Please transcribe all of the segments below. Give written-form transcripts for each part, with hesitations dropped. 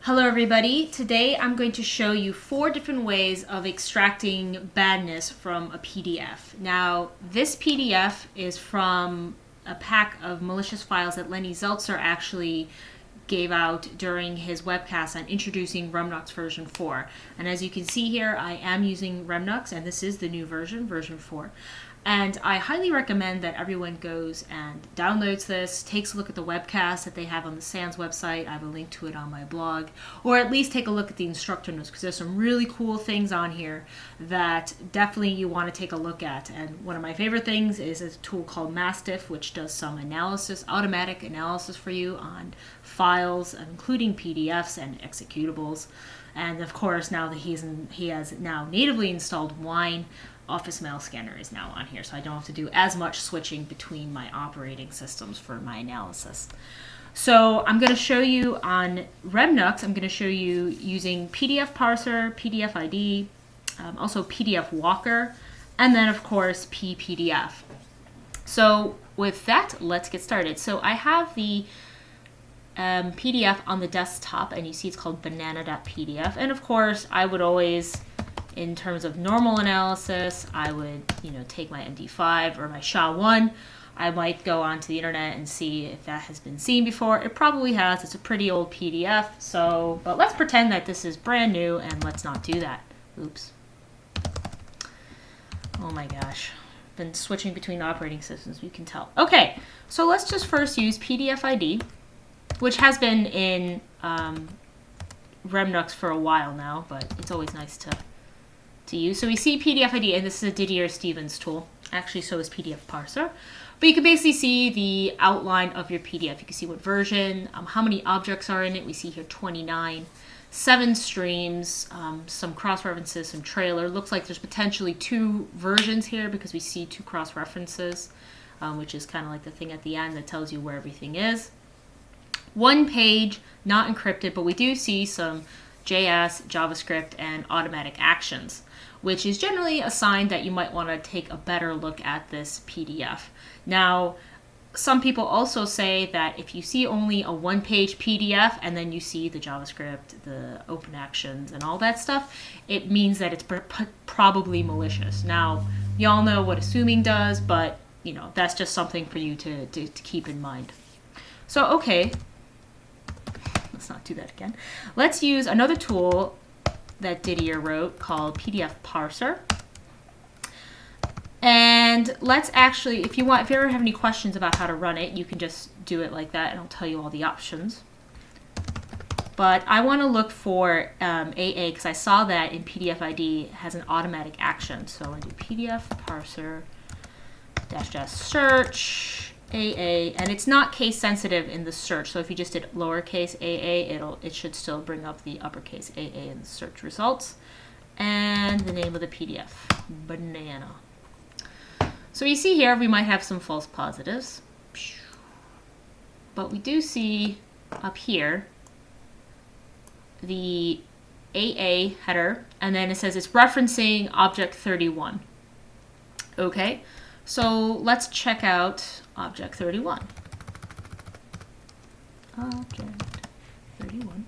Hello everybody. Today I'm going to show you 4 different ways of extracting badness from a PDF. Now this PDF is from a pack of malicious files that Lenny Zeltser actually gave out during his webcast on introducing Remnux version 4. And as you can see here, I am using Remnux and this is the new version, version 4. And I highly recommend that everyone goes and downloads this, takes a look at the webcast that they have on the SANS website. I have a link to it on my blog. Or at least take a look at the instructor notes because there's some really cool things on here that definitely you want to take a look at. And one of my favorite things is a tool called Mastiff, which does some analysis, automatic analysis for you on files, including PDFs and executables. And of course, now that he has now natively installed Wine, Office Mail Scanner is now on here, so I don't have to do as much switching between my operating systems for my analysis. So I'm going to show you on Remnux, I'm going to show you using PDFParser, PDFid, also PDFWalker, and then of course PPDF. So with that, let's get started. So I have the PDF on the desktop, and you see it's called banana.pdf, and of course I would always, in terms of normal analysis, I would, take my MD5 or my SHA-1. I might go onto the internet and see if that has been seen before. It probably has. It's a pretty old PDF. But let's pretend that this is brand new and let's not do that. Oops. Oh my gosh. Been switching between operating systems, you can tell. Okay, so let's just first use PDFid, which has been in Remnux for a while now, but it's always nice to use. So we see PDFid, and this is a Didier Stevens tool. Actually, so is PDFParser. But you can basically see the outline of your PDF. You can see what version, how many objects are in it. We see here 29, 7 streams, some cross-references, some trailer. Looks like there's potentially 2 versions here because we see 2 cross-references, which is kind of like the thing at the end that tells you where everything is. 1 page, not encrypted, but we do see some JS, JavaScript, and automatic actions, which is generally a sign that you might want to take a better look at this PDF. Now, some people also say that if you see only a 1-page PDF and then you see the JavaScript, the open actions, and all that stuff, it means that it's probably malicious. Now, y'all know what assuming does, but that's just something for you to keep in mind. So, okay. Let's not do that again. Let's use another tool that Didier wrote called PDFParser. And let's actually, if you ever have any questions about how to run it, you can just do it like that and I'll tell you all the options. But I want to look for AA because I saw that in PDFid has an automatic action. So I do PDFParser -- search AA, and it's not case sensitive in the search. So if you just did lowercase AA, it should still bring up the uppercase AA in the search results. And the name of the PDF, banana. So you see here we might have some false positives, but we do see up here the AA header, and then it says it's referencing object 31. Okay. So let's check out object 31. Object 31.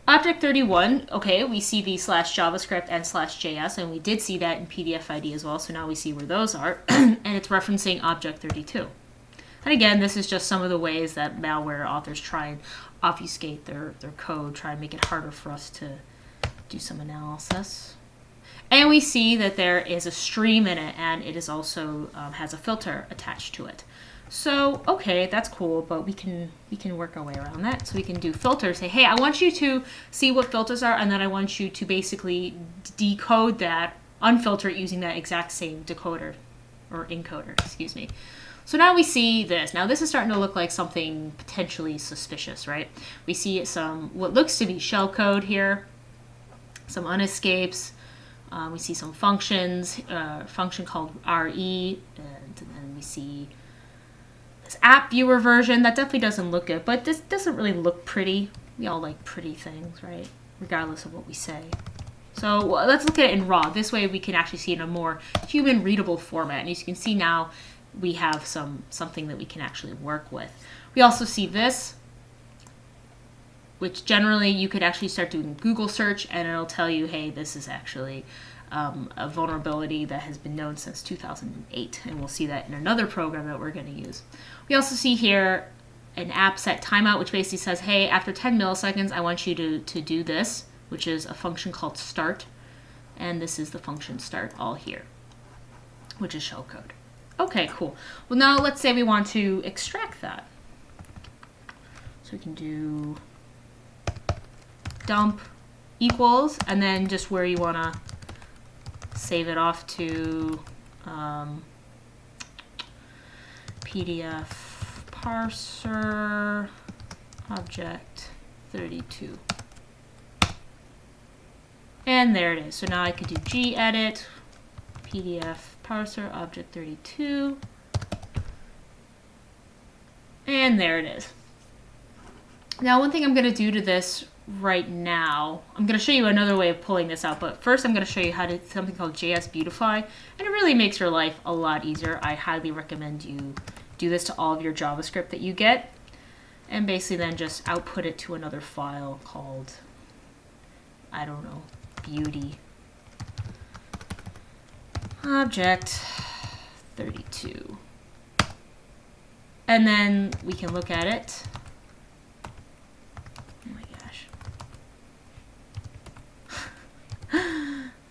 Object 31, okay, we see the /JavaScript and /JS, and we did see that in PDFid as well, so now we see where those are, and it's referencing object 32. And again, this is just some of the ways that malware authors try and obfuscate their code, try and make it harder for us to do some analysis. And we see that there is a stream in it, and it is also has a filter attached to it. So, okay, that's cool, but we can work our way around that. So we can do filter, say, hey, I want you to see what filters are, and then I want you to basically decode that, unfilter it using that exact same decoder, or encoder, excuse me. So now we see this. Now this is starting to look like something potentially suspicious, right? We see some, what looks to be shellcode here, some unescapes. We see some functions, function called RE, and then we see this app viewer version. That definitely doesn't look good, but this doesn't really look pretty. We all like pretty things, right? Regardless of what we say. So let's look at it in raw. This way we can actually see it in a more human readable format. And as you can see now, we have something that we can actually work with. We also see this. which generally you could actually start doing Google search and it'll tell you, hey, this is actually a vulnerability that has been known since 2008. And we'll see that in another program that we're going to use. We also see here an app set timeout, which basically says, hey, after 10 milliseconds, I want you to do this, which is a function called start. And this is the function start all here, which is shellcode. Okay, cool. Well, now let's say we want to extract that. So we can do dump equals, and then just where you want to save it off to PDFParser object 32. And there it is. So now I could do gedit PDFParser object 32. And there it is. Now, one thing I'm going to do to this right now, I'm going to show you another way of pulling this out, but first I'm going to show you how to do something called JS Beautify, and it really makes your life a lot easier. I highly recommend you do this to all of your JavaScript that you get, and basically then just output it to another file called, I don't know, beauty object 32. And then we can look at it.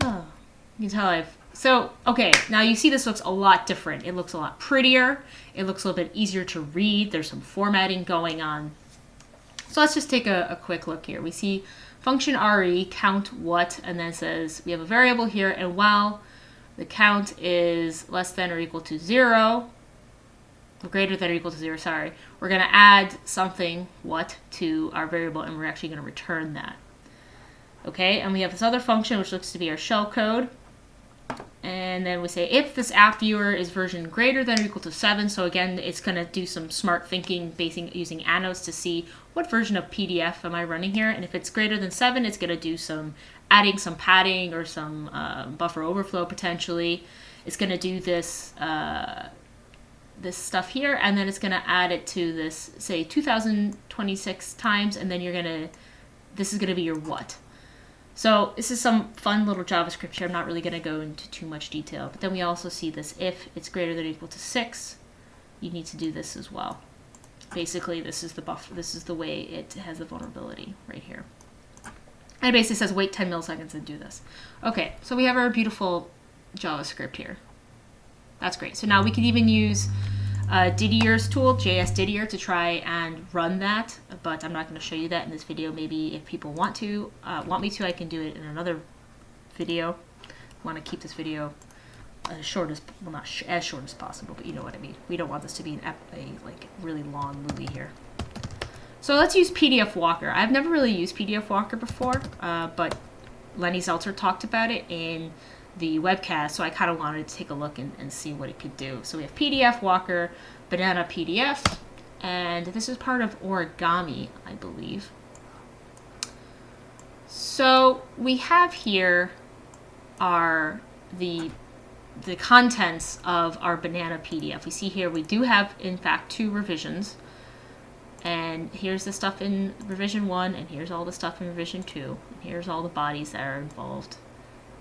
Oh, you can tell okay, now you see this looks a lot different. It looks a lot prettier. It looks a little bit easier to read. There's some formatting going on. So let's just take a quick look here. We see function re count what, and then it says we have a variable here, and while the count is less than or equal to 0, or greater than or equal to 0, sorry, we're going to add something, what, to our variable, and we're actually going to return that. Okay, and we have this other function which looks to be our shellcode. And then we say if this app viewer is version greater than or equal to 7. So again, it's going to do some smart thinking using anodes to see what version of PDF am I running here. And if it's greater than 7, it's going to do adding some padding or some buffer overflow potentially. It's going to do this this stuff here, and then it's going to add it to this, say 2026 times, and then this is going to be your what. So this is some fun little JavaScript here. I'm not really going to go into too much detail. But then we also see this if it's greater than or equal to 6, you need to do this as well. Basically, this is the buffer. This is the way it has the vulnerability right here. And it basically says wait 10 milliseconds and do this. Okay, so we have our beautiful JavaScript here. That's great. So now we can even use Didier's tool, JS Didier, to try and run that, but I'm not going to show you that in this video. Maybe if people want me to, I can do it in another video. I want to keep this video as short as, well, not as short as possible, but you know what I mean. We don't want this to be a like really long movie here. So let's use PDFWalker. I've never really used PDFWalker before, but Lenny Zeltzer talked about it in the webcast, so I kind of wanted to take a look and see what it could do. So we have PDFWalker, Banana PDF, and this is part of Origami, I believe. So we have here the contents of our Banana PDF. We see here we do have, in fact, 2 revisions. And here's the stuff in revision 1, and here's all the stuff in revision 2. And here's all the bodies that are involved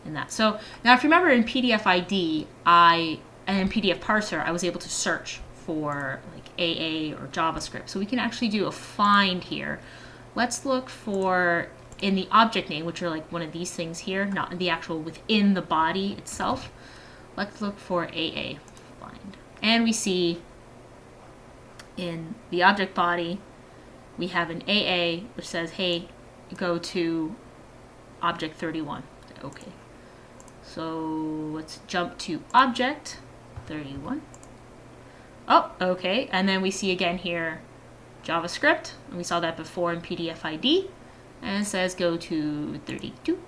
in that. So now if you remember in PDFid and in PDFParser, I was able to search for like AA or JavaScript. So we can actually do a find here. Let's look for in the object name, which are like one of these things here, not in the actual within the body itself. Let's look for AA find. And we see in the object body, we have an AA which says, hey, go to object 31. Okay. So let's jump to object 31. Oh, okay. And then we see again here JavaScript. And we saw that before in PDFid. And it says go to 32.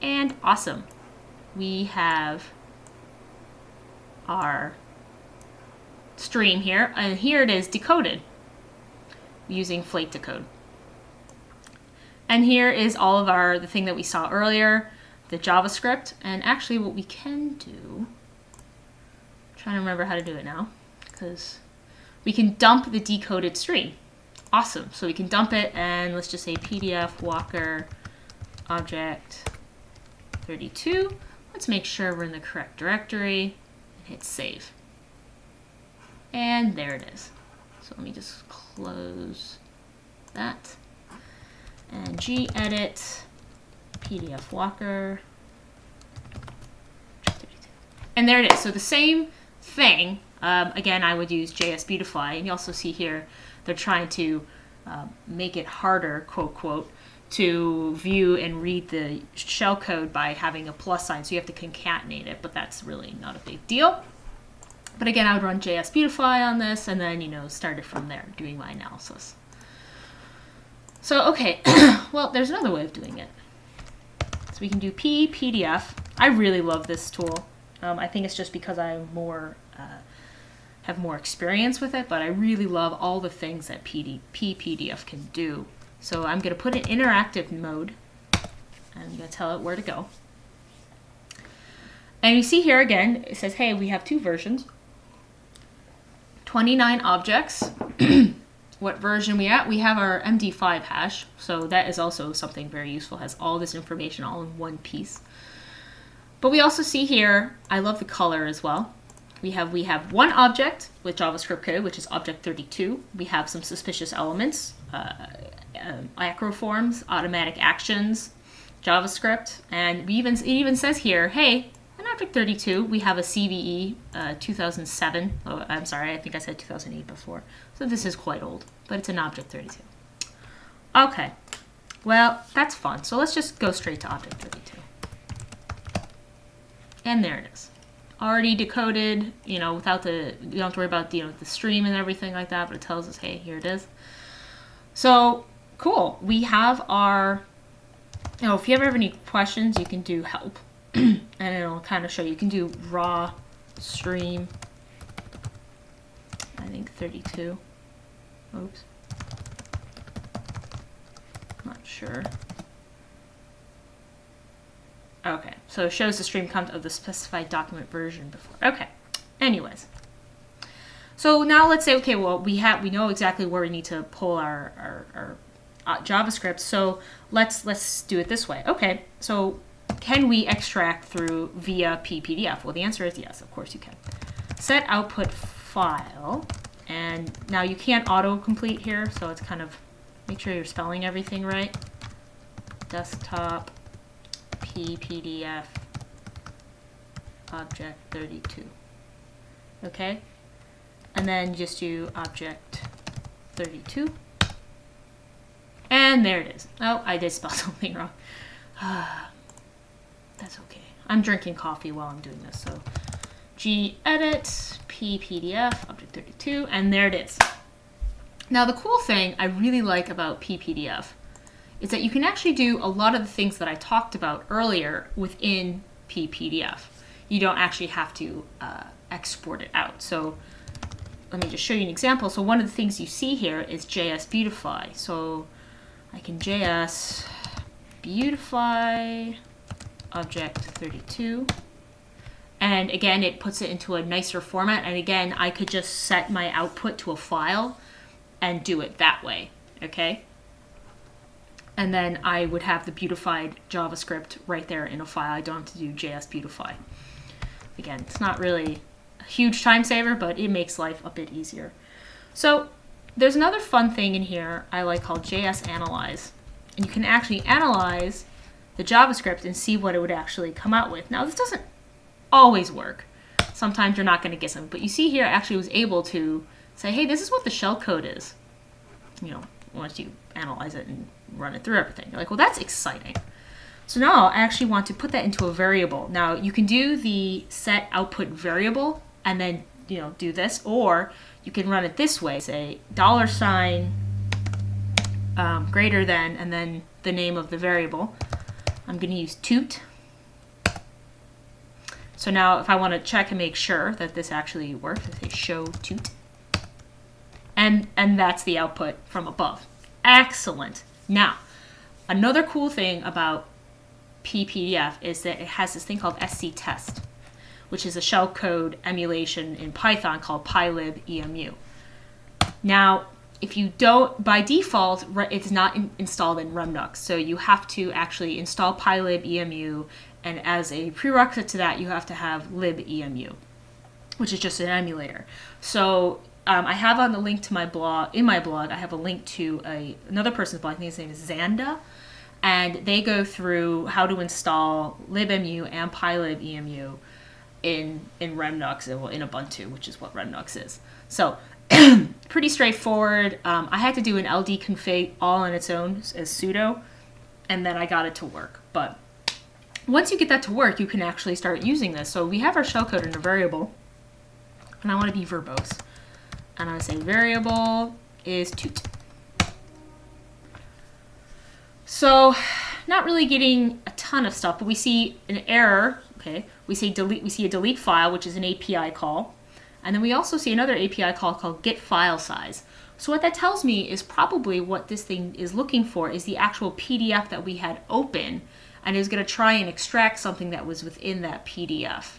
And awesome. We have our stream here. And here it is decoded using Flake decode. And here is all of the thing that we saw earlier, the JavaScript. And actually what we can do, I'm trying to remember how to do it now, because we can dump the decoded stream. Awesome. So we can dump it, and let's just say PDFWalker object 32. Let's make sure we're in the correct directory and hit save. And there it is. So let me just close that. And gedit PDFWalker. And there it is. So the same thing. Again, I would use JS-Beautify. And you also see here they're trying to make it harder, quote, quote, to view and read the shellcode by having a plus sign. So you have to concatenate it, but that's really not a big deal. But again, I would run JS-Beautify on this and then, start it from there, doing my analysis. So, okay, well, there's another way of doing it. So we can do PPDF. I really love this tool. I think it's just because I'm have more experience with it, but I really love all the things that PPDF can do. So I'm going to put it in interactive mode. I'm going to tell it where to go. And you see here again, it says, hey, we have two versions. 29 objects. What version we at? We have our MD5 hash, so that is also something very useful. It has all this information all in one piece. But we also see here, I love the color as well. We have one object with JavaScript code, which is object 32. We have some suspicious elements, acroforms, automatic actions, JavaScript, and it even says here, hey, in object 32, we have a CVE 2007. Oh, I'm sorry, I think I said 2008 before. So this is quite old, but it's an object 32. Okay, well, that's fun. So let's just go straight to object 32. And there it is. Already decoded, without you don't have to worry about the stream and everything like that, but it tells us, hey, here it is. So cool. We have our, if you ever have any questions, you can do help. And it'll kind of show you. You can do raw stream, I think 32. Oops. Not sure. Okay, so it shows the stream count of the specified document version before. Okay, anyways. So now let's say, okay, well, we know exactly where we need to pull our JavaScript. So let's do it this way. Okay, so can we extract through via PPDF? Well, the answer is yes, of course you can. Set output file, and now you can't autocomplete here, so it's kind of, make sure you're spelling everything right. Desktop PPDF object 32. Okay, and then just do object 32. And there it is. Oh, I did spell something wrong. That's okay. I'm drinking coffee while I'm doing this. So gedit PPDF object 32, and there it is. Now the cool thing I really like about PPDF is that you can actually do a lot of the things that I talked about earlier within PPDF. You don't actually have to export it out. So let me just show you an example. So one of the things you see here is JS-Beautify. So I can JS-Beautify object 32. And again, it puts it into a nicer format. And again, I could just set my output to a file and do it that way, okay? And then I would have the beautified JavaScript right there in a file. I don't have to do JS-Beautify. Again, it's not really a huge time saver, but it makes life a bit easier. So there's another fun thing in here I like called JS Analyze. And you can actually analyze the JavaScript and see what it would actually come out with. Now, this doesn't always work. Sometimes you're not going to get something. But you see here, I actually was able to say, hey, this is what the shellcode is. Once you analyze it and run it through everything. You're like, well, that's exciting. So now I actually want to put that into a variable. Now, you can do the set output variable and then, do this, or you can run it this way, say $, greater than, and then the name of the variable. I'm going to use toot. So now if I want to check and make sure that this actually works, I say show toot. And that's the output from above. Excellent. Now, another cool thing about PPDF is that it has this thing called sctest, which is a shellcode emulation in Python called pylib emu. Now, if you don't, by default, it's not installed in Remnux. So you have to actually install pylib-emu, and as a prerequisite to that, you have to have lib-emu, which is just an emulator. So I have on the link to my blog, in my blog, I have a link to another person's blog, I think his name is Xanda, and they go through how to install libemu and pylib-emu in Remnux, well, in Ubuntu, which is what Remnux is. So pretty straightforward. I had to do an LD config all on its own as sudo, and then I got it to work. But once you get that to work, you can actually start using this. So we have our shellcode in a variable, and I want to be verbose. And I say variable is toot. So not really getting a ton of stuff, but we see an error. Okay, we see a delete file, which is an API call. And then we also see another API call called get file size. So what that tells me is probably what this thing is looking for is the actual PDF that we had open, and is going to try and extract something that was within that PDF.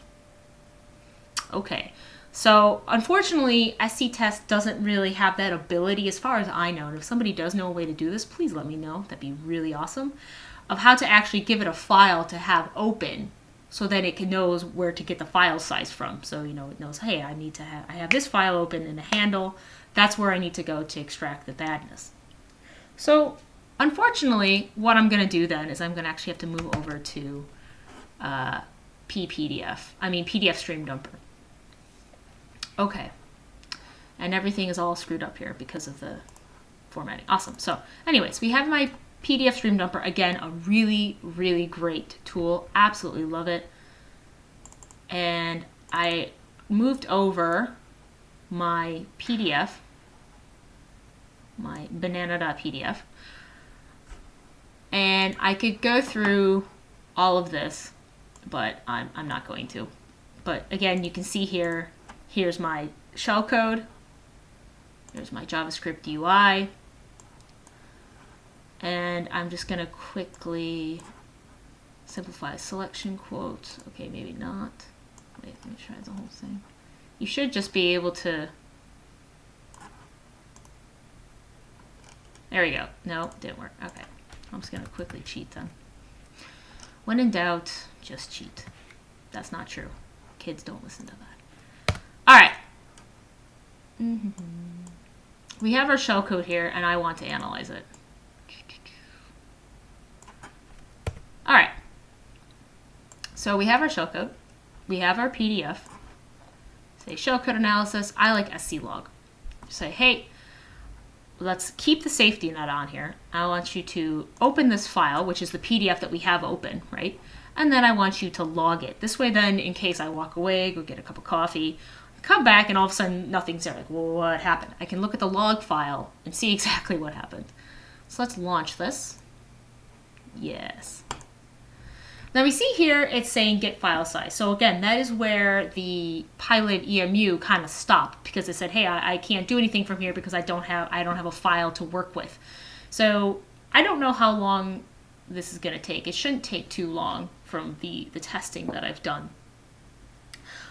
Okay, so unfortunately, SCTest doesn't really have that ability as far as I know. And if somebody does know a way to do this, please let me know. That'd be really awesome. Of how to actually give it a file to have open, so that it knows where to get the file size from. So, you know, it knows, hey, I have this file open in a handle. That's where I need to go to extract the badness. So, unfortunately, what I'm going to do then is I'm going to actually have to move over to PDF Stream Dumper. Okay. And everything is all screwed up here because of the formatting. Awesome. So, anyways, we have my PDF Stream Dumper, again, a really, really great tool. Absolutely love it. And I moved over my PDF, my banana.pdf, and I could go through all of this, but I'm not going to. But again, you can see here, here's my shellcode, here's my JavaScript UI, and I'm just going to quickly simplify selection quotes. Okay, maybe not. Wait, let me try the whole thing. You should just be able to... There we go. No, didn't work. Okay. I'm just going to quickly cheat then. When in doubt, just cheat. That's not true. Kids don't listen to that. All right. We have our shellcode here, and I want to analyze it. All right. So we have our shellcode. We have our PDF. Say shellcode analysis. I like sclog. Say, hey, let's keep the safety net on here. I want you to open this file, which is the PDF that we have open, right? And then I want you to log it. This way then, in case I walk away, go get a cup of coffee, come back, and all of a sudden nothing's there. Like, well, what happened? I can look at the log file and see exactly what happened. So let's launch this. Yes. Now we see here it's saying get file size. So again, that is where the pylib-emu kind of stopped, because it said, hey, I can't do anything from here because I don't have a file to work with. So I don't know how long this is going to take. It shouldn't take too long from the testing that I've done.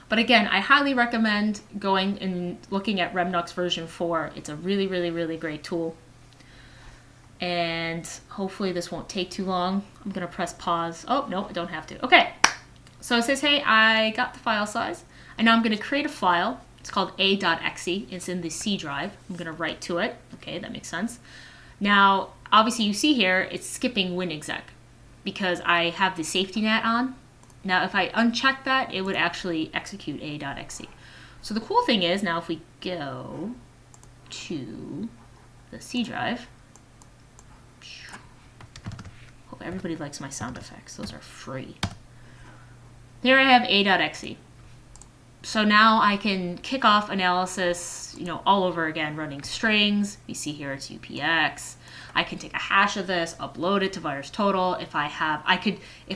But again, I highly recommend going and looking at Remnux version 4. It's a really, really, really great tool. And hopefully this won't take too long. I'm going to press pause. Oh, no, I don't have to. Okay. So it says, hey, I got the file size. And now I'm going to create a file. It's called a.exe. It's in the C drive. I'm going to write to it. Okay, that makes sense. Now, obviously you see here, it's skipping winexec because I have the safety net on. Now, if I uncheck that, it would actually execute a.exe. So the cool thing is, now if we go to the C drive, hope everybody likes my sound effects. Those are free. Here I have a.exe. So now I can kick off analysis, all over again, running strings. You see here it's UPX. I can take a hash of this, upload it to VirusTotal. If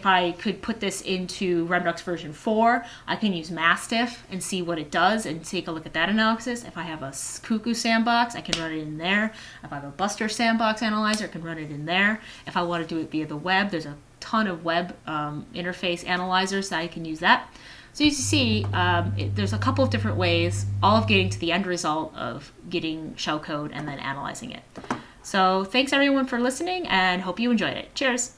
I could put this into Remnux version 4, I can use Mastiff and see what it does and take a look at that analysis. If I have a Cuckoo sandbox, I can run it in there. If I have a Buster sandbox analyzer, I can run it in there. If I want to do it via the web, there's a ton of web interface analyzers that I can use that. So you see, there's a couple of different ways, all of getting to the end result of getting shellcode and then analyzing it. So thanks everyone for listening, and hope you enjoyed it. Cheers!